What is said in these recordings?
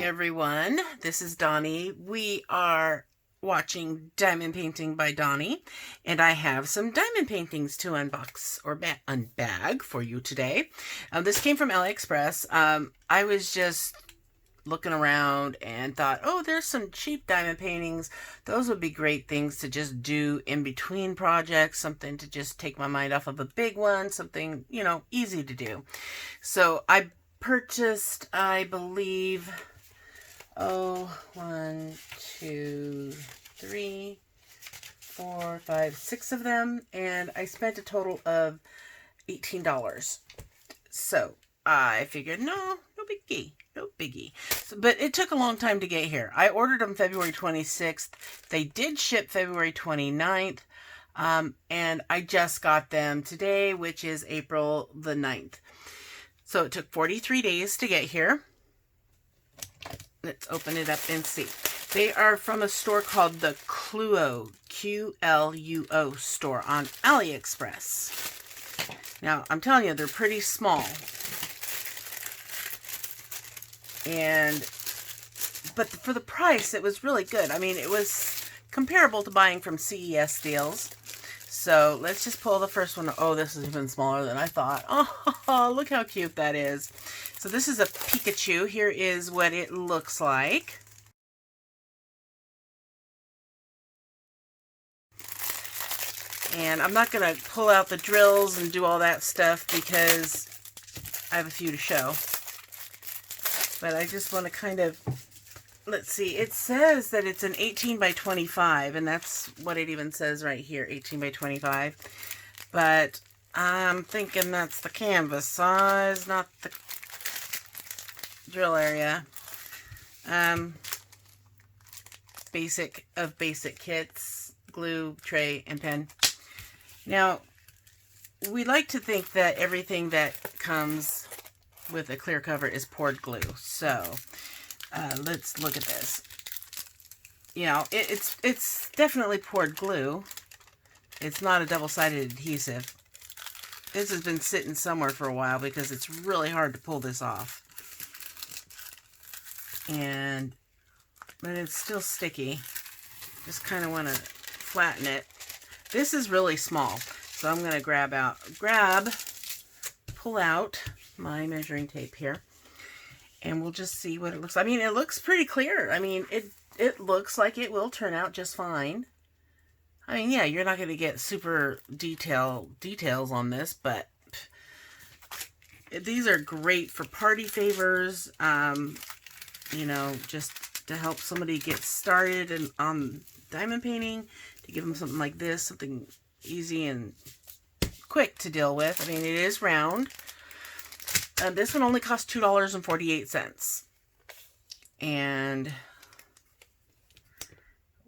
everyone. This is Donnie. We are watching Diamond Painting by Donnie, and I have some diamond paintings to unbox or unbag for you today. This came from AliExpress. I was just looking around and thought, oh, there's some cheap diamond paintings. Those would be great things to just do in between projects, something to just take my mind off of a big one, something, you know, easy to do. So I purchased, I believe, 1, 2, 3, 4, 5, 6 of them, and I spent a total of $18. So I figured, no biggie. No biggie. So, but it took a long time to get here. I ordered them February 26th. They did ship February 29th. And I just got them today, which is April the 9th. So it took 43 days to get here. Let's open it up and see. They are from a store called the Qluo, Q-L-U-O store on AliExpress. Now, I'm telling you, they're pretty small. But for the price, it was really good. I mean, it was comparable to buying from CES deals. So let's just pull the first one. Oh, this is even smaller than I thought. Oh, look how cute that is. So this is a Pikachu. Here is what it looks like. And I'm not going to pull out the drills and do all that stuff because I have a few to show. But I just want to kind of, let's see, it says that it's an 18 by 25, and that's what it even says right here, 18 by 25. But I'm thinking that's the canvas size, not the drill area. Basic of basic kits, glue, tray, and pen. Now, we like to think that everything that comes with a clear cover is poured glue. So let's look at this. You know, it's definitely poured glue. It's not a double-sided adhesive. This has been sitting somewhere for a while because it's really hard to pull this off. But it's still sticky. Just kind of want to flatten it. This is really small, so I'm going to pull out my measuring tape here, and we'll just see what it looks like. I mean, it looks pretty clear. I mean, it looks like it will turn out just fine. I mean, yeah, you're not going to get super details on this, but these are great for party favors, you know, just to help somebody get started on diamond painting, to give them something like this, something easy and quick to deal with. I mean, it is round. This one only cost $2.48. And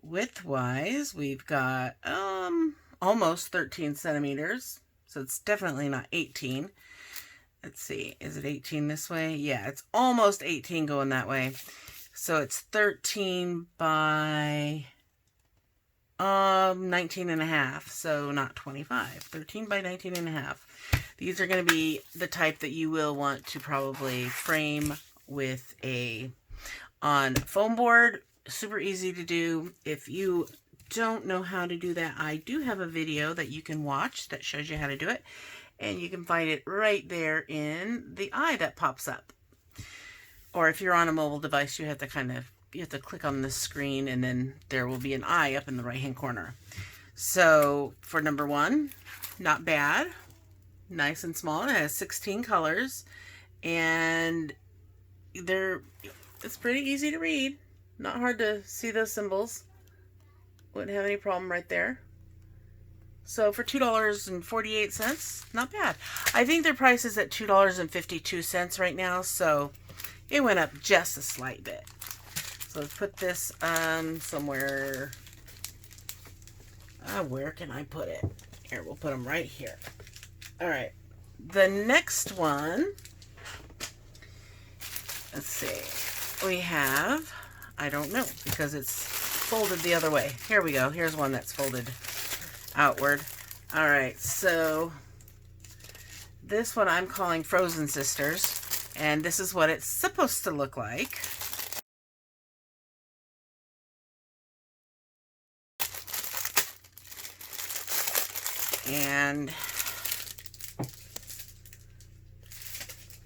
width-wise, we've got almost 13 centimeters. So it's definitely not 18. Let's see, is it 18 this way? Yeah, it's almost 18 going that way. So it's 13 by 19 and a half, so not 25. 13 by 19 and a half. These are going to be the type that you will want to probably frame with on foam board. Super easy to do. If you don't know how to do that, I do have a video that you can watch that shows you how to do it. And you can find it right there in the eye that pops up. Or if you're on a mobile device, you have to click on the screen, and then there will be an eye up in the right hand corner. So for number 1, not bad. Nice and small. It has 16 colors, and it's pretty easy to read. Not hard to see those symbols. Wouldn't have any problem right there. So for $2.48, not bad. I think their price is at $2.52 right now, so it went up just a slight bit. So let's put this somewhere. Where can I put it? Here, we'll put them right here. All right. The next one, let's see. We have, I don't know, because it's folded the other way. Here we go. Here's one that's folded outward. All right. So this one I'm calling Frozen Sisters, and this is what it's supposed to look like. And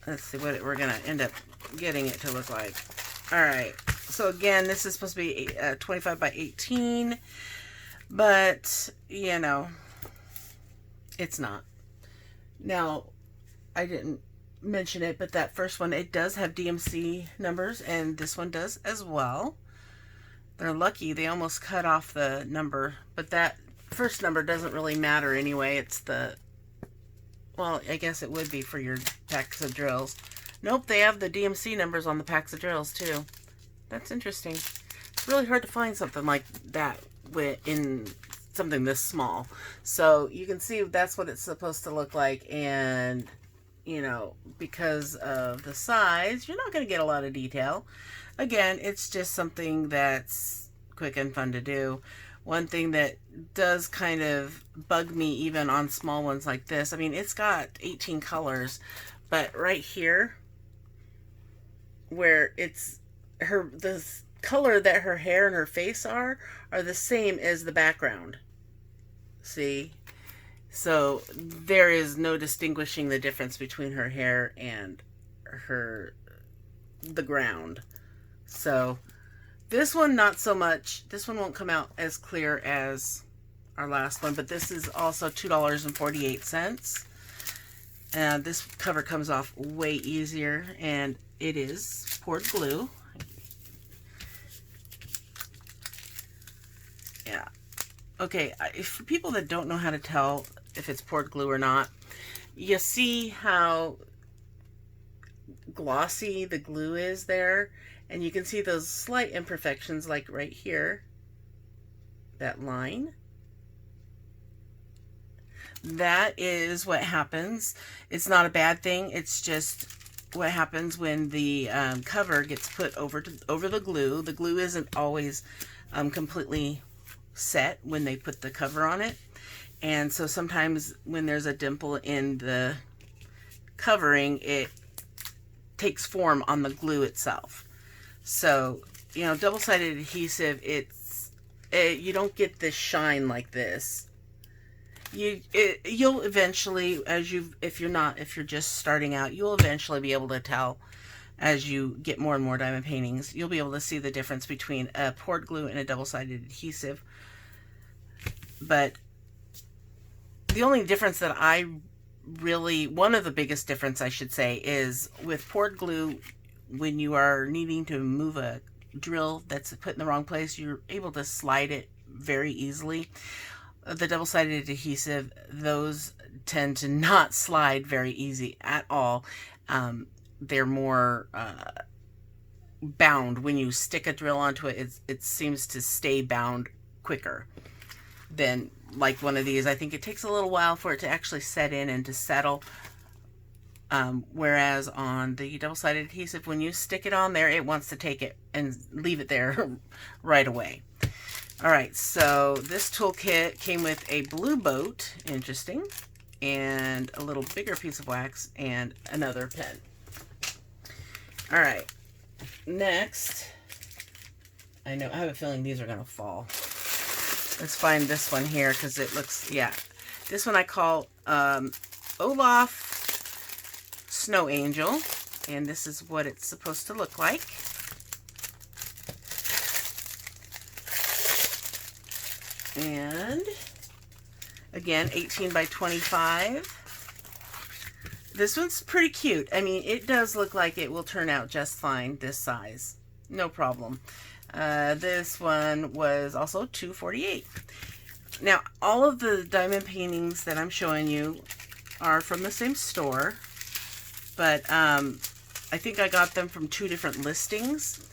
let's see what we're going to end up getting it to look like. All right. So again, this is supposed to be 25 by 18, but you know, it's not. Now, I didn't mention it, but that first one, it does have DMC numbers, and this one does as well. They're lucky. They almost cut off the number, but that first number doesn't really matter anyway. It's the, well, I guess it would be for your packs of drills. Nope, they have the DMC numbers on the packs of drills too. That's interesting. It's really hard to find something like that in something this small. So you can see that's what it's supposed to look like, and you know, because of the size, you're not going to get a lot of detail. Again, it's just something that's quick and fun to do. One thing that does kind of bug me even on small ones like this, I mean, it's got 18 colors, but right here where it's the color that her hair and her face are the same as the background. See? So there is no distinguishing the difference between her hair and the ground. So this one, not so much. This one won't come out as clear as our last one, but this is also $2.48. This cover comes off way easier, and it is poured glue. Yeah. Okay, for people that don't know how to tell if it's poured glue or not, you see how glossy the glue is there, and you can see those slight imperfections like right here, that line. That is what happens. It's not a bad thing. It's just what happens when the cover gets put over the glue. The glue isn't always completely set when they put the cover on it, and so sometimes when there's a dimple in the covering, it takes form on the glue itself. So, you know, double-sided adhesive, you don't get this shine like this. You'll eventually, if you're just starting out, you'll eventually be able to tell as you get more and more diamond paintings. You'll be able to see the difference between a poured glue and a double-sided adhesive. But the only difference that one of the biggest difference I should say, is with poured glue, when you are needing to move a drill that's put in the wrong place, you're able to slide it very easily. The double-sided adhesive, those tend to not slide very easy at all. They're more bound. When you stick a drill onto it, it seems to stay bound quicker than like one of these. I think it takes a little while for it to actually set in and to settle. Whereas on the double-sided adhesive, when you stick it on there, it wants to take it and leave it there right away. All right, so this toolkit came with a blue boat, interesting, and a little bigger piece of wax and another pen. All right, next, I have a feeling these are gonna fall. Let's find this one here, because it looks, yeah. This one I call Olaf Snow Angel, and this is what it's supposed to look like. And again, 18 by 25. This one's pretty cute. I mean, it does look like it will turn out just fine this size. No problem. This one was also $2.48. Now, all of the diamond paintings that I'm showing you are from the same store, but I think I got them from 2 different listings.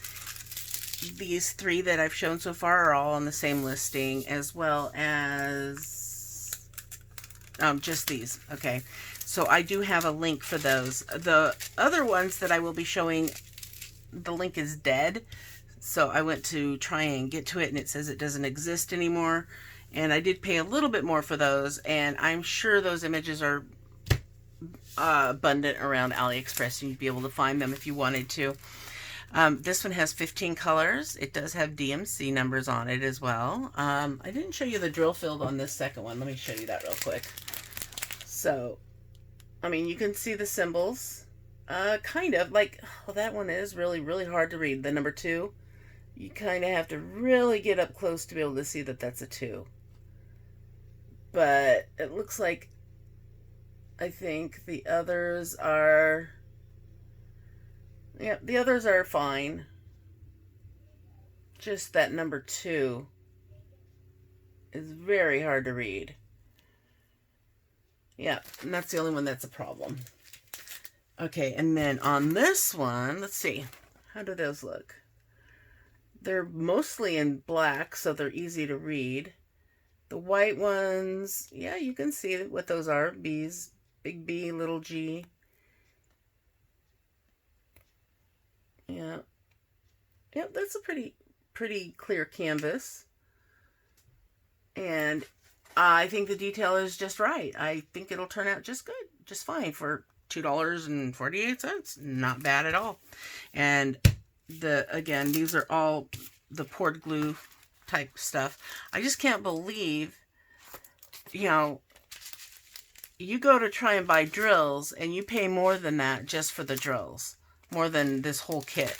These 3 that I've shown so far are all on the same listing, as well as just these. Okay, so I do have a link for those. The other ones that I will be showing, the link is dead. So I went to try and get to it, and it says it doesn't exist anymore. And I did pay a little bit more for those, and I'm sure those images are abundant around AliExpress, and you'd be able to find them if you wanted to. This one has 15 colors. It does have DMC numbers on it as well. I didn't show you the drill field on this second one. Let me show you that real quick. So, I mean, you can see the symbols. Kind of like, oh, that one is really, really hard to read. The number 2, you kind of have to really get up close to be able to see that that's a 2. But it looks like, I think the others are, yeah, the others are fine. Just that number 2 is very hard to read. Yeah, and that's the only one that's a problem. Okay, and then on this one, let's see. How do those look? They're mostly in black, so they're easy to read. The white ones, yeah, you can see what those are. B's, big B, little g. Yeah. Yep, that's a pretty clear canvas. And I think the detail is just right. I think it'll turn out just good, just fine for $2.48. Not bad at all. And again, these are all the poured glue type stuff. I just can't believe, you know, you go to try and buy drills and you pay more than that just for the drills, more than this whole kit.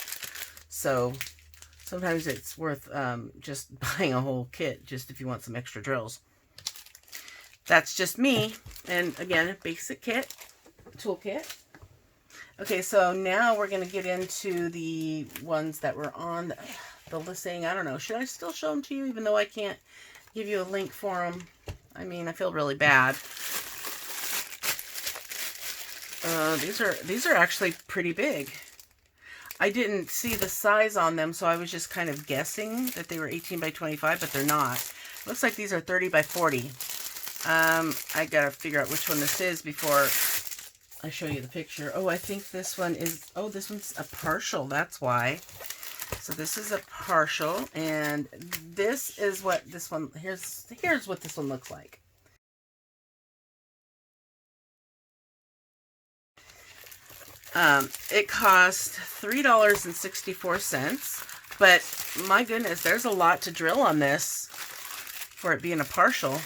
So sometimes it's worth just buying a whole kit just if you want some extra drills. That's just me. And again, a basic kit, toolkit. Okay, so now we're going to get into the ones that were on the listing. I don't know. Should I still show them to you even though I can't give you a link for them? I mean, I feel really bad. These are actually pretty big. I didn't see the size on them, so I was just kind of guessing that they were 18 by 25, but they're not. Looks like these are 30 by 40. I gotta figure out which one this is before I show you the picture. Oh, I think this one is, oh, this one's a partial, that's why. So this is a partial, and this is what this one, here's what this one looks like. It cost $3.64, but my goodness, there's a lot to drill on this for it being a partial.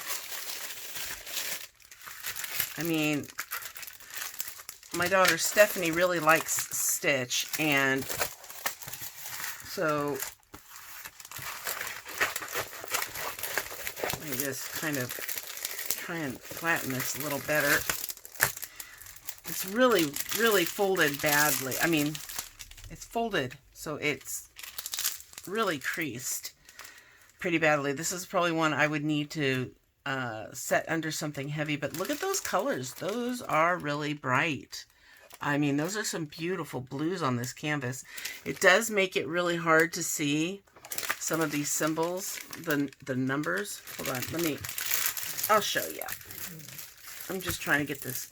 I mean, my daughter Stephanie really likes Stitch, and so let me just kind of try and flatten this a little better. It's really, really folded badly. I mean, it's folded, so it's really creased pretty badly. This is probably one I would need to set under something heavy, but look at those colors. Those are really bright. I mean, those are some beautiful blues on this canvas. It does make it really hard to see some of these symbols, the numbers. Hold on, I'll show you. I'm just trying to get this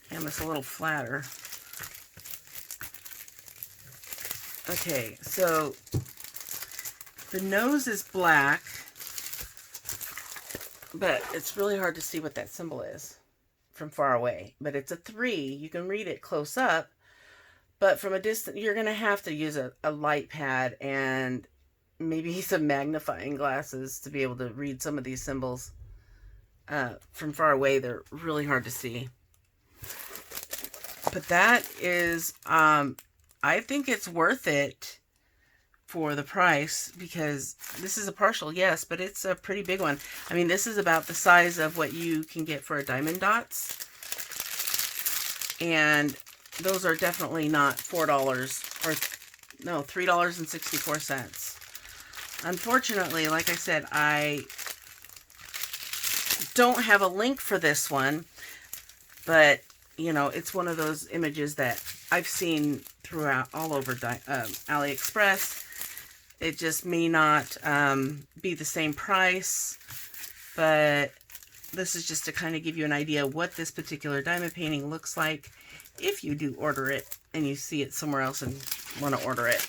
canvas a little flatter. Okay, so the nose is black, but it's really hard to see what that symbol is from far away. But it's a 3. You can read it close up, but from a distance, you're going to have to use a light pad and maybe some magnifying glasses to be able to read some of these symbols. From far away, they're really hard to see. But that is, I think it's worth it for the price, because this is a partial, yes, but it's a pretty big one. I mean, this is about the size of what you can get for a Diamond Dots. And those are definitely not $4 or, no, $3.64. Unfortunately, like I said, I don't have a link for this one, but you know, it's one of those images that I've seen throughout all over AliExpress. It just may not be the same price, but this is just to kind of give you an idea what this particular diamond painting looks like if you do order it and you see it somewhere else and want to order it.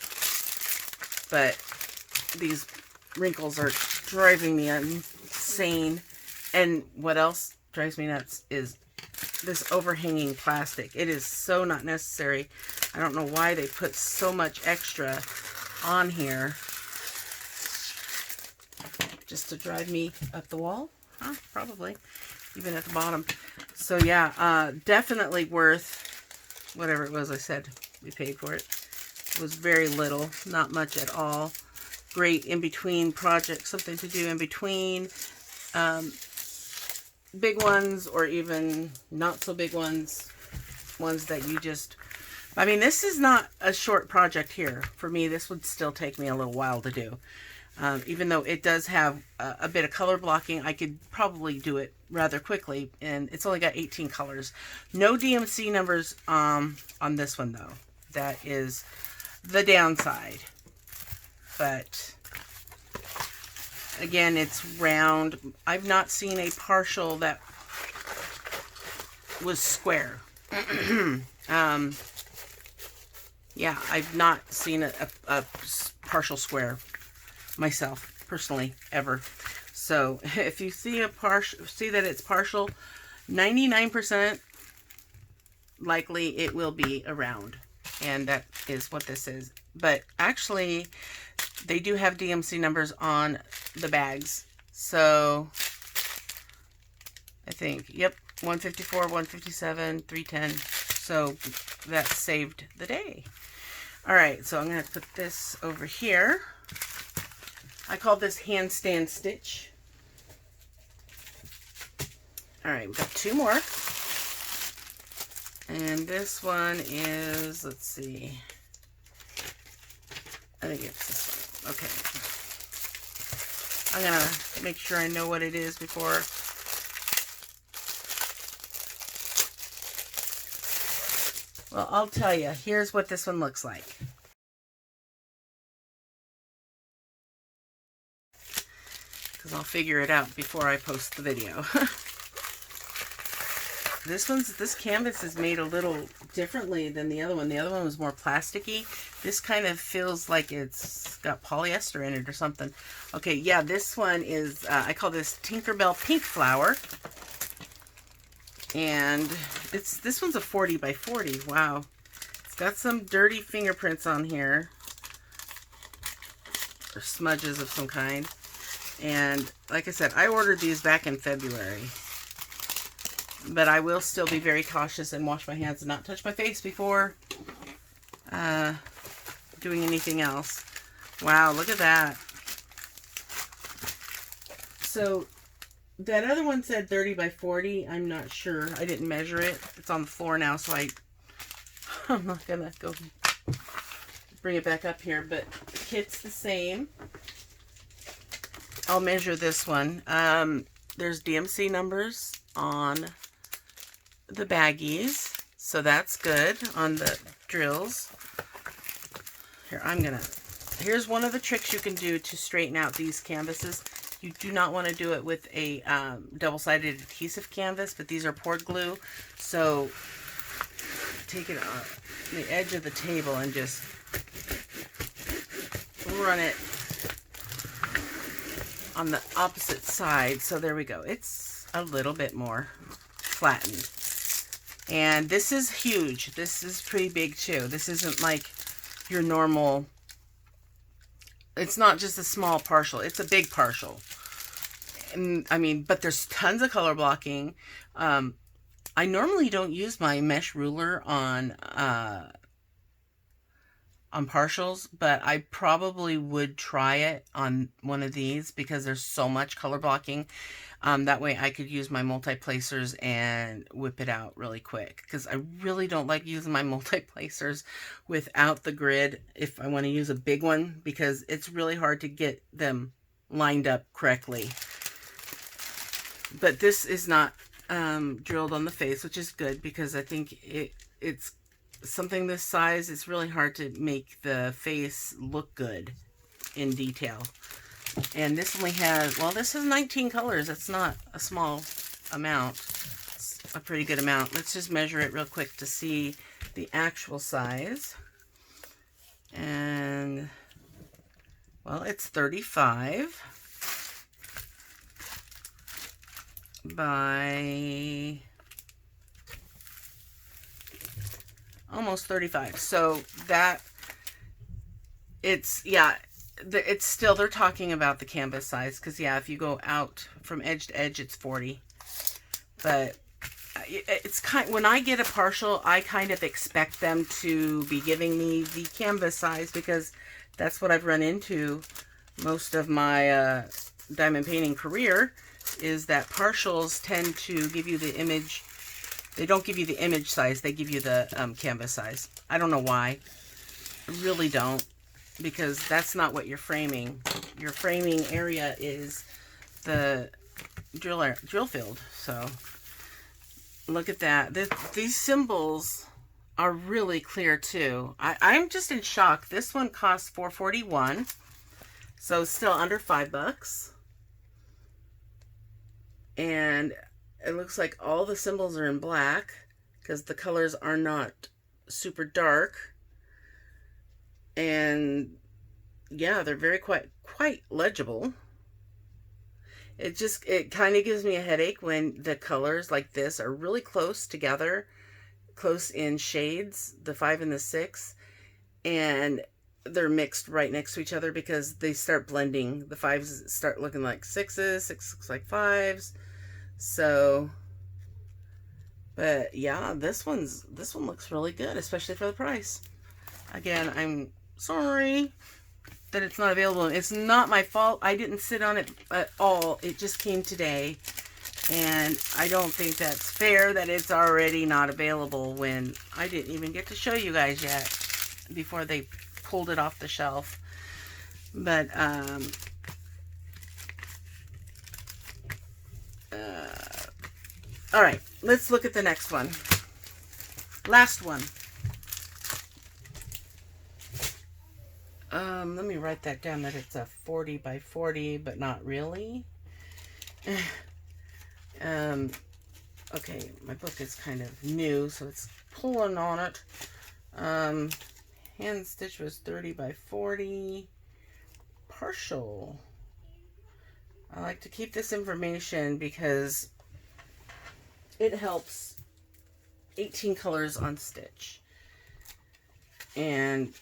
But these wrinkles are driving me insane. And what else drives me nuts is this overhanging plastic. It is so not necessary. I don't know why they put so much extra on here. Just to drive me up the wall? Huh, probably. Even at the bottom. So yeah, definitely worth whatever it was I said we paid for it. It was very little, not much at all. Great in between projects, something to do in between. Big ones or even not so big ones. Ones that you just... I mean, this is not a short project here. For me, this would still take me a little while to do. Even though it does have a bit of color blocking, I could probably do it rather quickly. And it's only got 18 colors. No DMC numbers on this one, though. That is the downside. But, again, it's round. I've not seen a partial that was square. Yeah, I've not seen a partial square myself, personally, ever. So, if you see see that it's partial, 99% likely it will be a round. And that is what this is. But actually, they do have DMC numbers on the bags. So, I think, yep, 154, 157, 310. So, that saved the day. Alright, so I'm going to put this over here. I call this handstand stitch. Alright, we've got two more. And this one is, let's see. I think it's this one. Okay. I'm going to make sure I know what it is before. Well, I'll tell you. Here's what this one looks like. Because I'll figure it out before I post the video. This canvas is made a little differently than the other one. The other one was more plasticky. This kind of feels like it's got polyester in it or something. Okay, yeah, this one is, I call this Tinkerbell Pink Flower. And this one's a 40 by 40. Wow. It's got some dirty fingerprints on here. Or smudges of some kind. And like I said, I ordered these back in February. But I will still be very cautious and wash my hands and not touch my face before doing anything else. Wow, look at that. So, that other one said 30 by 40. I'm not sure. I didn't measure it. It's on the floor now, so I'm not going to go bring it back up here. But the kit's the same. I'll measure this one. There's DMC numbers on the baggies, so that's good on the drills. Here, here's one of the tricks you can do to straighten out these canvases. You do not want to do it with a double-sided adhesive canvas, but these are poured glue. So take it on the edge of the table and just run it on the opposite side. So there we go. It's a little bit more flattened. And this is huge. This is pretty big too. This isn't like your normal... It's not just a small partial. It's a big partial. And, I mean, but there's tons of color blocking. I normally don't use my mesh ruler on partials, but I probably would try it on one of these because there's so much color blocking. That way I could use my multi-placers and whip it out really quick, because I really don't like using my multi-placers without the grid if I want to use a big one, because it's really hard to get them lined up correctly. But this is not drilled on the face, which is good, because I think it's something this size, it's really hard to make the face look good in detail. And this only has, well, this has 19 colors. That's not a small amount. It's a pretty good amount. Let's just measure it real quick to see the actual size. And, well, it's 35. by almost 35. So that it's, yeah, it's still, they're talking about the canvas size, because yeah, if you go out from edge to edge, it's 40. But it's kind, when I get a partial, I kind of expect them to be giving me the canvas size, because that's what I've run into most of my diamond painting career, is that partials tend to give you the image. They don't give you the image size, they give you the canvas size. I don't know why. I really don't, because that's not what you're framing. Your framing area is the drill field. So look at that. These symbols are really clear too. I'm just in shock. This one costs $4.41, so still under $5. And it looks like all the symbols are in black, because the colors are not super dark. And yeah, they're very quite legible. It kind of gives me a headache when the colors like this are really close together, close in shades, the 5 and the 6, and they're mixed right next to each other, because they start blending. The 5s start looking like 6s, 6 looks like 5s. So, but yeah, this one looks really good, especially for the price. Again, I'm sorry that it's not available. It's not my fault. I didn't sit on it at all. It just came today, and I don't think that's fair that it's already not available when I didn't even get to show you guys yet before they pulled it off the shelf. But all right, let's look at the next one. Last one. Let me write that down, that it's a 40 by 40, but not really. Okay, my book is kind of new, so it's pulling on it. Hand stitch was 30 by 40. Partial. I like to keep this information because it helps. 18 colors on stitch. And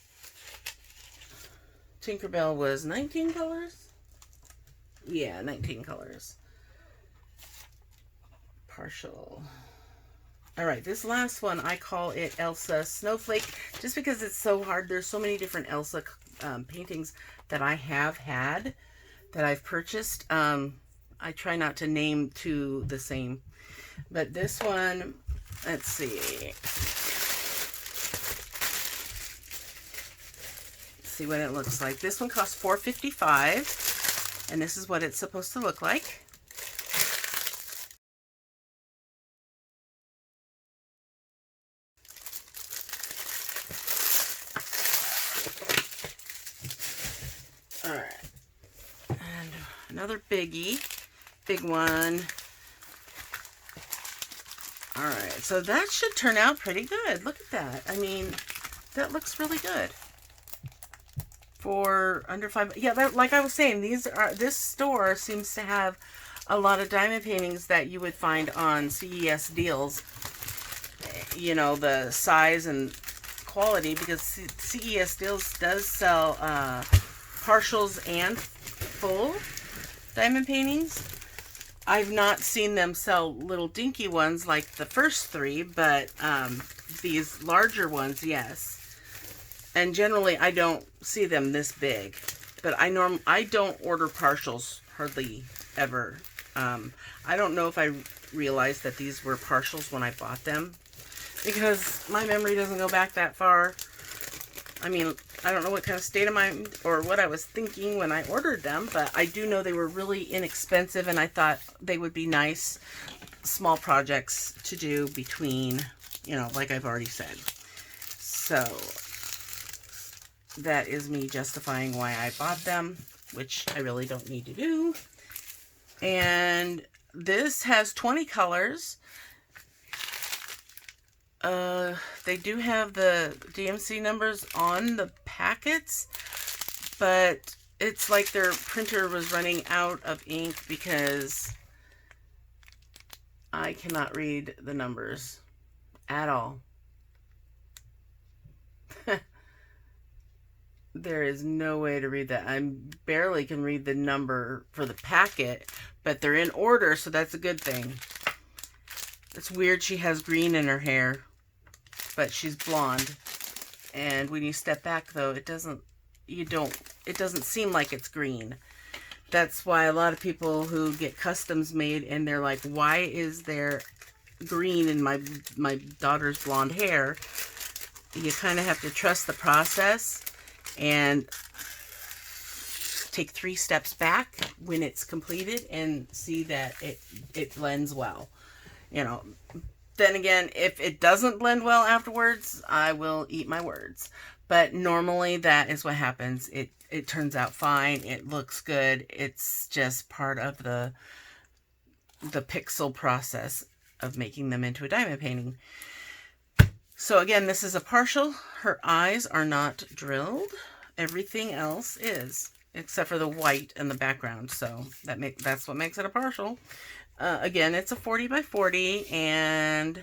Tinkerbell was 19 colors? Yeah, 19 colors. Partial. Alright, this last one, I call it Elsa Snowflake, just because it's so hard. There's so many different Elsa paintings that I have had, that I've purchased. I try not to name two the same. But this one, let's see. See what it looks like. This one costs $4.55, and this is what it's supposed to look like. All right, and another big one. All right, so that should turn out pretty good. Look at that. I mean, that looks really good. For under $5, yeah, that, like I was saying, this store seems to have a lot of diamond paintings that you would find on CES deals. You know, the size and quality, because CES deals does sell partials and full diamond paintings. I've not seen them sell little dinky ones like the first three, but these larger ones, yes. And generally, I don't see them this big. But I don't order partials hardly ever. I don't know if I realized that these were partials when I bought them, because my memory doesn't go back that far. I mean, I don't know what kind of state of mind or what I was thinking when I ordered them, but I do know they were really inexpensive, and I thought they would be nice small projects to do between, you know, like I've already said. So that is me justifying why I bought them, which I really don't need to do. And this has 20 colors. They do have the DMC numbers on the packets, but it's like their printer was running out of ink, because I cannot read the numbers at all. There is no way to read that. I barely can read the number for the packet, but they're in order, so that's a good thing. It's weird she has green in her hair, but she's blonde. And when you step back though, it doesn't seem like it's green. That's why a lot of people who get customs made and they're like, why is there green in my daughter's blonde hair? You kind of have to trust the process and take 3 steps back when it's completed and see that it blends well. You know, then again, if it doesn't blend well afterwards, I will eat my words. But normally that is what happens. It turns out fine. It looks good. It's just part of the pixel process of making them into a diamond painting. So again, this is a partial. Her eyes are not drilled. Everything else is, except for the white in the background. So that's what makes it a partial. Again, it's a 40 by 40, and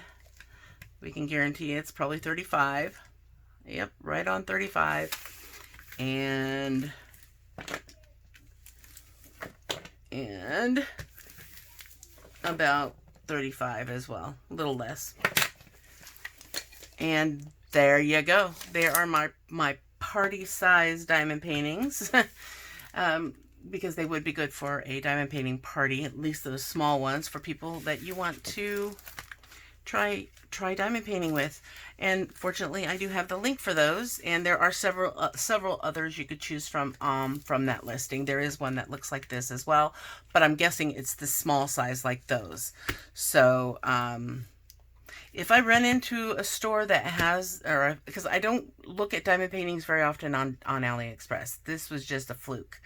we can guarantee it's probably 35. Yep, right on 35. And about 35 as well, a little less. And there you go. There are my party size diamond paintings. Because they would be good for a diamond painting party, at least those small ones for people that you want to try diamond painting with. And fortunately, I do have the link for those, and there are several others you could choose from that listing. There is one that looks like this as well, but I'm guessing it's the small size like those. So if I run into a store that has, because I don't look at diamond paintings very often on AliExpress. This was just a fluke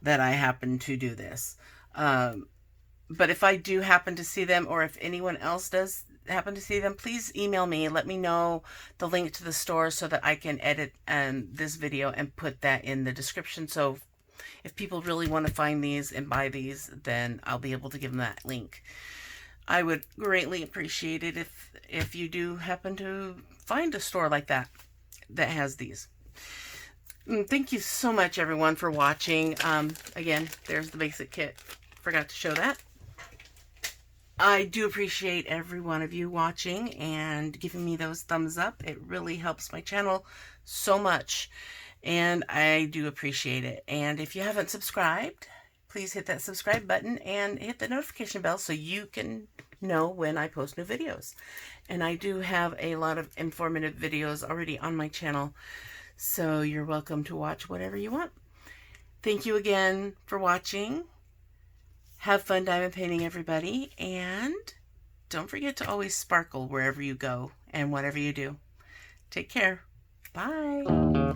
that I happen to do this. But if I do happen to see them, or if anyone else does happen to see them, please email me. Let me know the link to the store so that I can edit this video and put that in the description. So if people really want to find these and buy these, then I'll be able to give them that link. I would greatly appreciate it if you do happen to find a store like that has these. Thank you so much, everyone, for watching. Again, there's the basic kit. Forgot to show that. I do appreciate every one of you watching and giving me those thumbs up. It really helps my channel so much, and I do appreciate it. And if you haven't subscribed, please hit that subscribe button and hit the notification bell so you can know when I post new videos. And I do have a lot of informative videos already on my channel, so you're welcome to watch whatever you want. Thank you again for watching. Have fun diamond painting, everybody, and don't forget to always sparkle wherever you go and whatever you do. Take care. Bye.